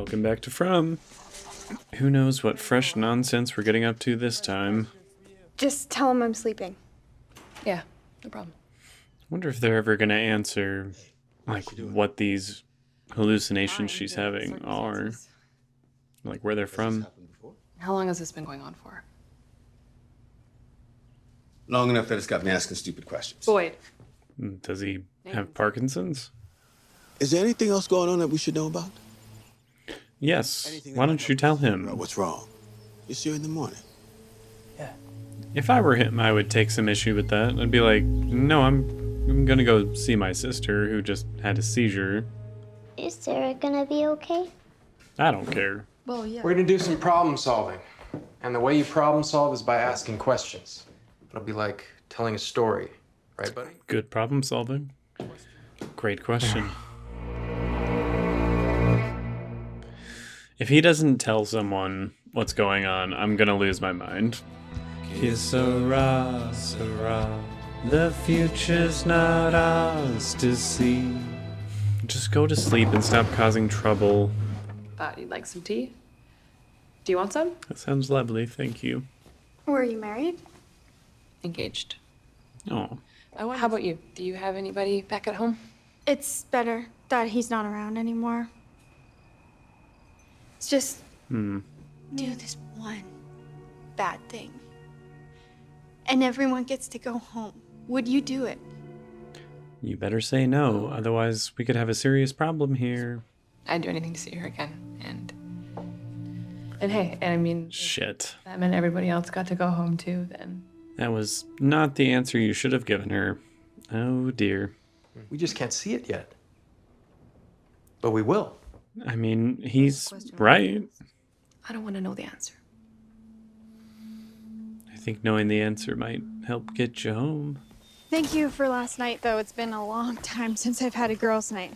Welcome back to From. Who knows what fresh nonsense we're getting up to this time. Just tell him I'm sleeping. Yeah, no problem. Wonder if they're ever gonna answer, like, what these hallucinations she's having are. Like, where they're from. How long has this been going on for? Long enough that it's got me asking stupid questions. Boyd. Does he have Parkinson's? Is there anything else going on that we should know about? Yes. Why don't you tell him? What's wrong? It's here in the morning. Yeah. If I were him, I would take some issue with that. I'd be like, no, I'm gonna go see my sister who just had a seizure. Is Sarah gonna be okay? I don't care. Well, yeah. We're gonna do some problem solving. And the way you problem solve is by asking questions. It'll be like telling a story. Right, buddy? Good problem solving. Great question. If he doesn't tell someone what's going on, I'm gonna lose my mind. Que sera, sera, the future's not ours to see. Just go to sleep and stop causing trouble. Thought you'd like some tea? Do you want some? That sounds lovely, thank you. Were you married? Engaged. Oh, How about you? Do you have anybody back at home? It's better that he's not around anymore. It's just do this one bad thing. And everyone gets to go home. Would you do it? you better say no, otherwise we could have a serious problem here. I'd do anything to see her again. And hey, I mean, Shit. if that meant everybody else got to go home too, then. That was not the answer you should have given her. Oh dear. We just can't see it yet. But we will. I mean, he's right. I don't want to know the answer. I think knowing the answer might help get you home. Thank you for last night, though. It's been a long time since I've had a girls' night.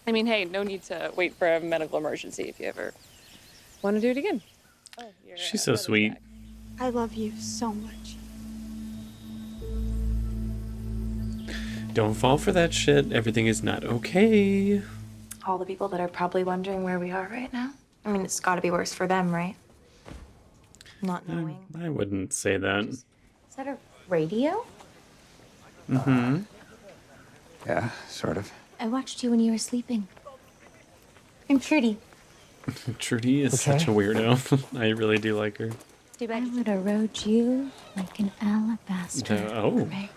I mean, hey, no need to wait for a medical emergency if you ever want to do it again. Oh, She's so sweet. I love you so much. Don't fall for that shit. Everything is not okay. All the people that are probably wondering where we are right now. I mean, it's got to be worse for them, right? Not knowing. I wouldn't say that. Is that a radio? Mm-hmm. Yeah, sort of. I watched you when you were sleeping. I'm Trudy. Trudy is such a weirdo. I really do like her. I would erode you like an alabaster. Oh, egg.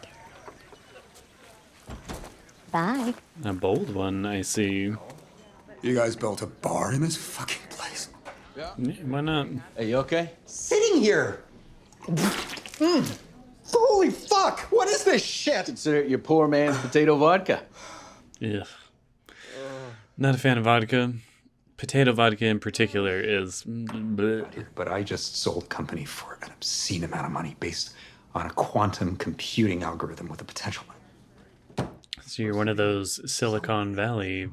Bye. a bold one, I see. You guys built a bar in this fucking place? Yeah, why not? Hey, you okay? Sitting here! Holy fuck! What is this shit? Consider it your poor man's potato vodka. Ugh. Not a fan of vodka. Potato vodka in particular is... bleh. But I just sold company for an obscene amount of money based on a quantum computing algorithm with a potential. So you're one of those Silicon Valley,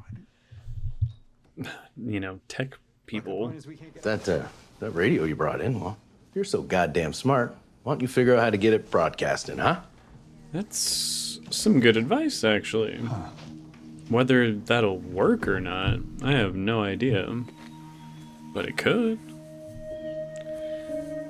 tech people. That radio you brought in, well, you're so goddamn smart. Why don't you figure out how to get it broadcasting, huh? That's some good advice, actually. Whether that'll work or not, I have no idea. But it could.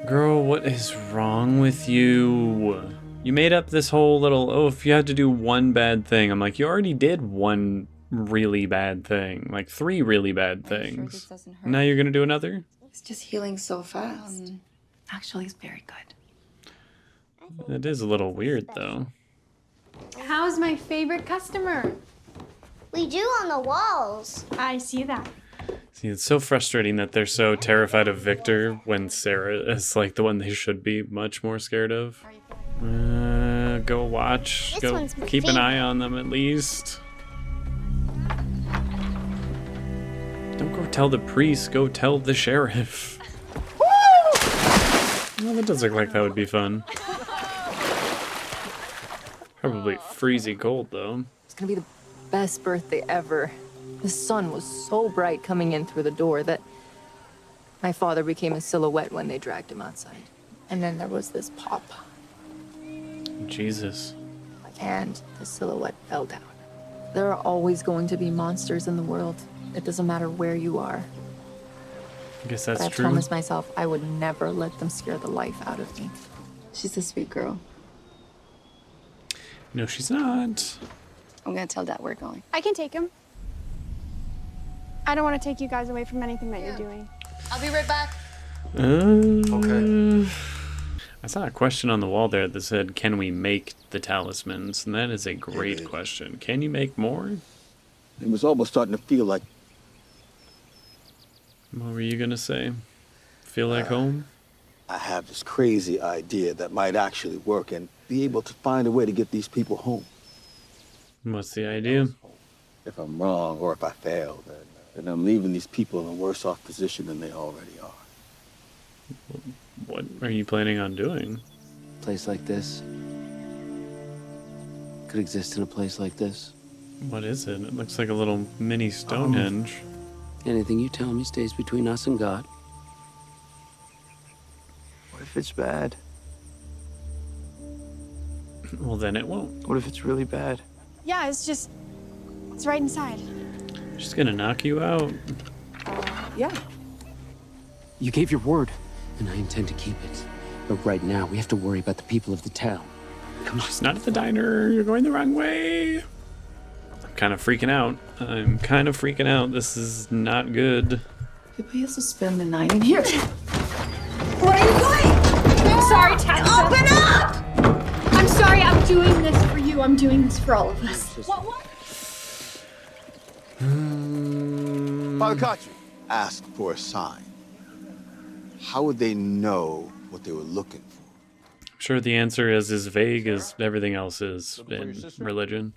Girl, what is wrong with you? You made up this whole little, if you had to do one bad thing. I'm like, you already did one really bad thing. Like 3 really bad things. Now you're gonna do another? It's just healing so fast. Actually, it's very good. It is a little weird, though. How's my favorite customer? We do on the walls. I see that. See, it's so frustrating that they're so terrified of Victor when Sara is like the one they should be much more scared of. Go watch. This Go one's my keep an favorite. eye on them at least. Don't go tell the priest. Go tell the sheriff. Well, that does look like that would be fun. Probably freezing cold though. It's gonna be the best birthday ever. The sun was so bright coming in through the door that my father became a silhouette when they dragged him outside. And then there was this pop, Jesus. and the silhouette fell down. There are always going to be monsters in the world. It doesn't matter where you are. I guess But that's I've true. promised myself I would never let them scare the life out of me. She's a sweet girl. No, she's not. I'm gonna tell Dad we're going. I can take him. I don't want to take you guys away from anything that you're doing. I'll be right back. Okay. I saw a question on the wall there that said, can we make the talismans? And that is a great question. Can you make more? It was almost starting to feel like What were you going to say? Feel like home? I have this crazy idea that might actually work and be able to find a way to get these people home. What's the idea? If I'm wrong or if I fail, then I'm leaving these people in a worse off position than they already are. What are you planning on doing? A place like this could exist in a place like this. What is it? It looks like a little mini Stonehenge. Anything you tell me stays between us and God. What if it's bad? Well, then it won't. What if it's really bad? Yeah, it's right inside. She's gonna knock you out. Yeah. You gave your word, and I intend to keep it. But right now, we have to worry about the people of the town. Come on. She's not at the diner. You're going the wrong way. I'm kind of freaking out. This is not good. They pay us to spend the night in here. What are you doing? I'm sorry, Tabitha. Open up! I'm sorry, I'm doing this for you. I'm doing this for all of us. What? Father Kotri asked for a sign. How would they know what they were looking for? I'm sure the answer is as vague as everything else is in religion.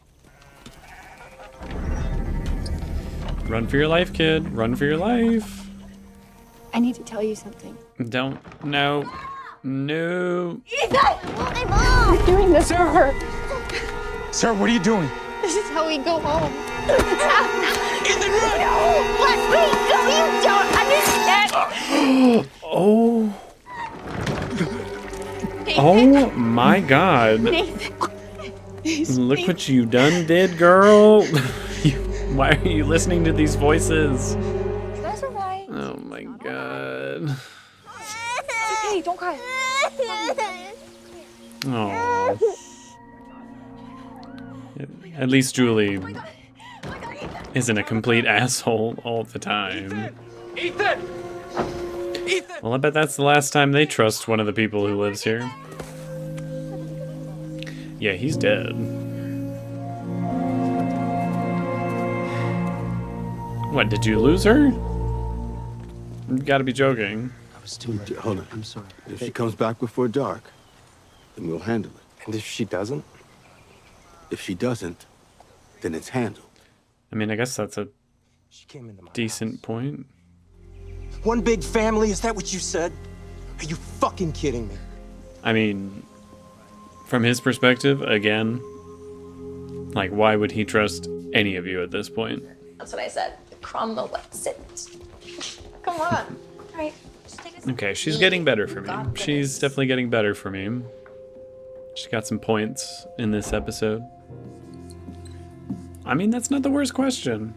Run for your life, kid. Run for your life. I need to tell you something. Don't. No. No. Ethan! Mom! You're doing this for her. Sir, what are you doing? This is how we go home. Ethan, run! No! Let me go! You don't understand! Oh. Oh my god. Nathan. Look what you did, girl. Why are you listening to these voices? That's alright. Oh my god. Hey, don't cry. Oh. At least Julie isn't a complete asshole all the time. Ethan! Well, I bet that's the last time they trust one of the people who lives here. Yeah, he's dead. What, did you lose her? You gotta be joking. I was too much. Hold on. I'm sorry. If she comes back before dark, then we'll handle it. And if she doesn't? If she doesn't, then it's handled. I mean, I guess that's a She came into my decent house. point. One big family, is that what you said? Are you fucking kidding me? I mean, from his perspective, again, like, why would he trust any of you at this point? That's what I said. Cromwell, sit. Come on. All right. Just take a Okay, she's getting better for me. She's definitely getting better for me. She got some points in this episode. I mean, that's not the worst question.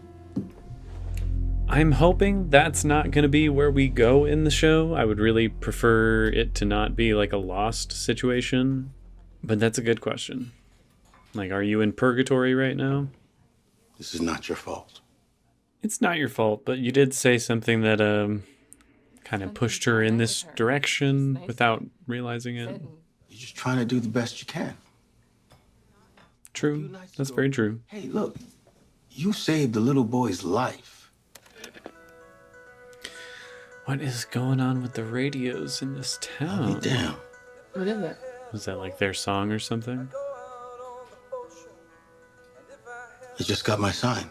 I'm hoping that's not going to be where we go in the show. I would really prefer it to not be like a Lost situation. But that's a good question. Like, are you in purgatory right now? This is not your fault. It's not your fault, but you did say something that kind of pushed her in this direction without realizing it. You're just trying to do the best you can. True. That's very true. Hey, look, you saved the little boy's life. What is going on with the radios in this town? Damn. What is it? Was that like their song or something? I just got my sign.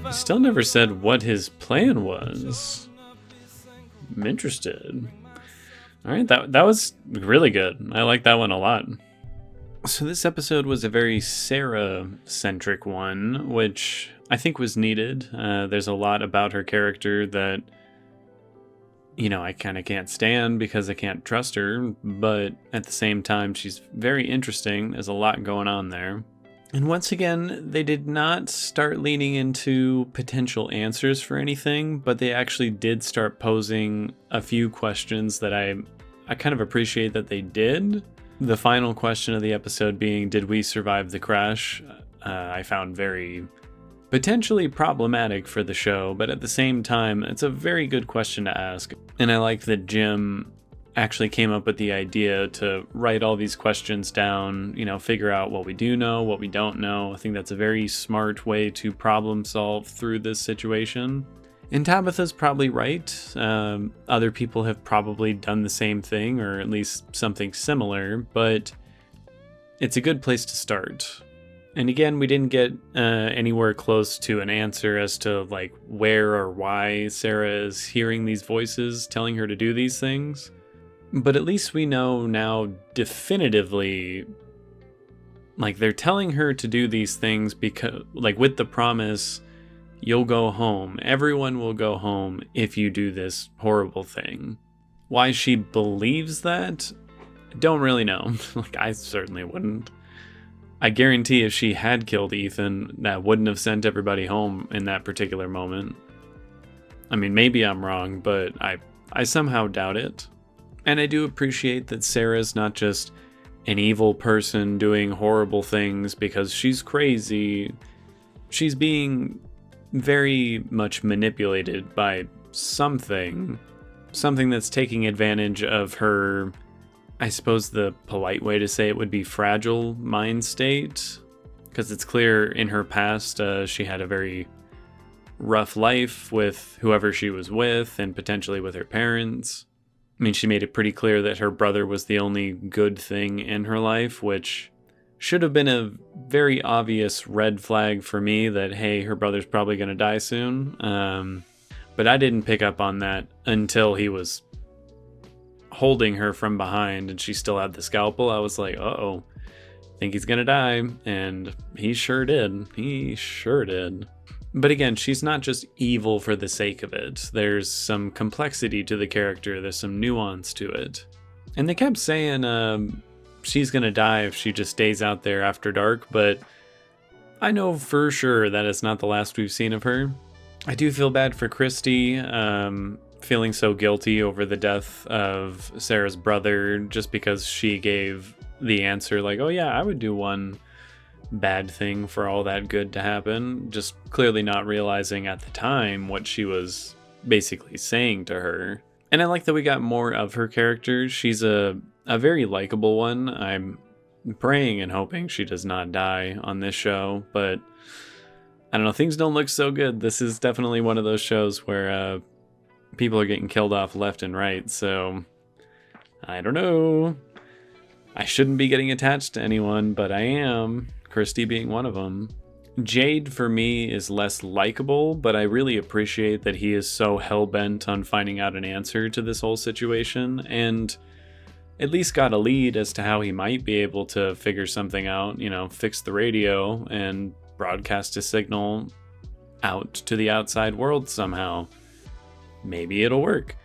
He still never said what his plan was. I'm interested. All right, that was really good. I like that one a lot. So this episode was a very Sara-centric one, which I think was needed. There's a lot about her character that, you know, I kind of can't stand because I can't trust her, but at the same time, she's very interesting. There's a lot going on there. And once again, they did not start leaning into potential answers for anything, but they actually did start posing a few questions that I kind of appreciate that they did. The final question of the episode being, did we survive the crash? I found very potentially problematic for the show, but at the same time, it's a very good question to ask. And I like that Jim actually came up with the idea to write all these questions down, figure out what we do know, what we don't know. I think that's a very smart way to problem solve through this situation. And Tabitha's probably right. Other people have probably done the same thing, or at least something similar, but it's a good place to start. And again, we didn't get anywhere close to an answer as to where or why Sara is hearing these voices telling her to do these things. But at least we know now definitively, they're telling her to do these things because, with the promise, you'll go home. Everyone will go home if you do this horrible thing. Why she believes that, don't really know. I certainly wouldn't. I guarantee if she had killed Ethan, that wouldn't have sent everybody home in that particular moment. I mean, maybe I'm wrong, but I somehow doubt it. And I do appreciate that Sarah's not just an evil person doing horrible things because she's crazy. She's being very much manipulated by something that's taking advantage of her, I suppose the polite way to say it would be fragile mind state, because it's clear in her past she had a very rough life with whoever she was with and potentially with her parents. I mean, she made it pretty clear that her brother was the only good thing in her life, which should have been a very obvious red flag for me that, hey, her brother's probably going to die soon. But I didn't pick up on that until he was holding her from behind and she still had the scalpel. I was like, uh-oh, think he's going to die. And he sure did. He sure did. But again, she's not just evil for the sake of it. There's some complexity to the character. There's some nuance to it. And they kept saying she's going to die if she just stays out there after dark, but I know for sure that is not the last we've seen of her. I do feel bad for Christy, feeling so guilty over the death of Sarah's brother just because she gave the answer oh yeah, I would do one bad thing for all that good to happen, just clearly not realizing at the time what she was basically saying to her. And I like that we got more of her character. She's a very likable one. I'm praying and hoping she does not die on this show, but I don't know, things don't look so good. This is definitely one of those shows where people are getting killed off left and right, so I don't know. I shouldn't be getting attached to anyone, but I am. Christy being one of them. Jade, for me, is less likable, but I really appreciate that he is so hell-bent on finding out an answer to this whole situation, and at least got a lead as to how he might be able to figure something out, fix the radio and broadcast a signal out to the outside world somehow. Maybe it'll work.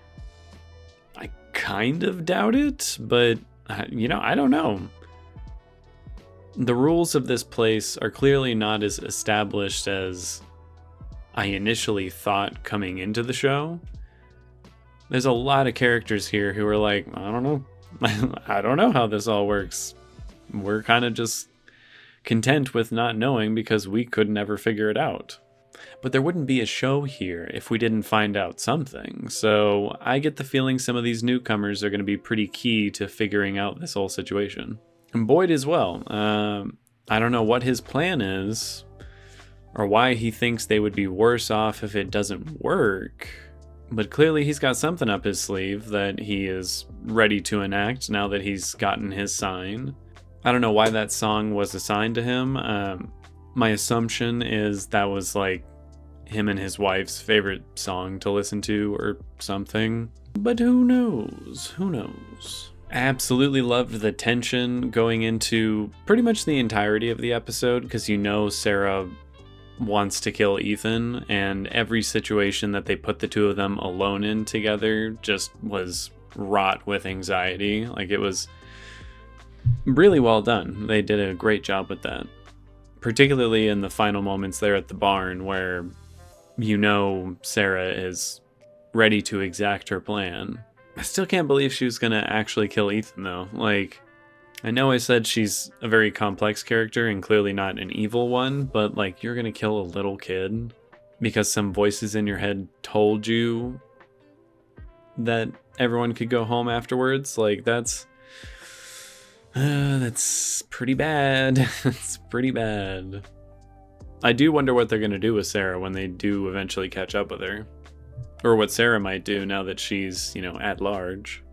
I kind of doubt it, but, I don't know. The rules of this place are clearly not as established as I initially thought coming into the show. There's a lot of characters here who are like, I don't know. I don't know how this all works. We're kind of just content with not knowing because we could never figure it out. But there wouldn't be a show here if we didn't find out something. So I get the feeling some of these newcomers are going to be pretty key to figuring out this whole situation. And Boyd as well. I don't know what his plan is or why he thinks they would be worse off if it doesn't work. But clearly he's got something up his sleeve that he is ready to enact now that he's gotten his sign. I don't know why that song was assigned to him. My assumption is that was him and his wife's favorite song to listen to or something. But who knows? Who knows? I absolutely loved the tension going into pretty much the entirety of the episode because Sarah wants to kill Ethan, and every situation that they put the two of them alone in together just was wrought with anxiety. It was really well done. They did a great job with that. particularly in the final moments there at the barn where you know Sara is ready to exact her plan. I still can't believe she was gonna actually kill Ethan, though. Like, I know I said she's a very complex character and clearly not an evil one, but like, you're gonna kill a little kid because some voices in your head told you that everyone could go home afterwards? Like, that's pretty bad. That's pretty bad. I do wonder what they're gonna do with Sara when they do eventually catch up with her. Or what Sara might do now that she's, at large.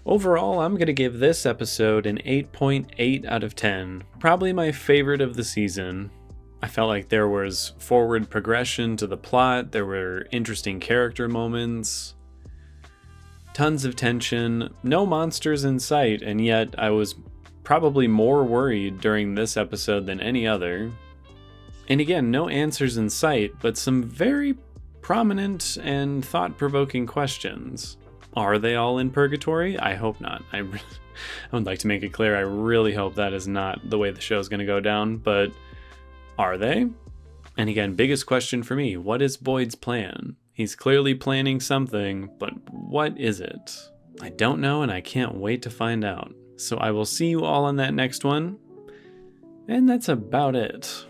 Overall, I'm going to give this episode an 8.8 out of 10. Probably my favorite of the season. I felt like there was forward progression to the plot, there were interesting character moments, tons of tension, no monsters in sight, and yet I was probably more worried during this episode than any other. And again, no answers in sight, but some very prominent and thought-provoking questions. Are they all in purgatory? I hope not. I would like to make it clear, I really hope that is not the way the show's going to go down, but are they? And again, biggest question for me, what is Boyd's plan? He's clearly planning something, but what is it? I don't know, and I can't wait to find out. So I will see you all on that next one, and that's about it.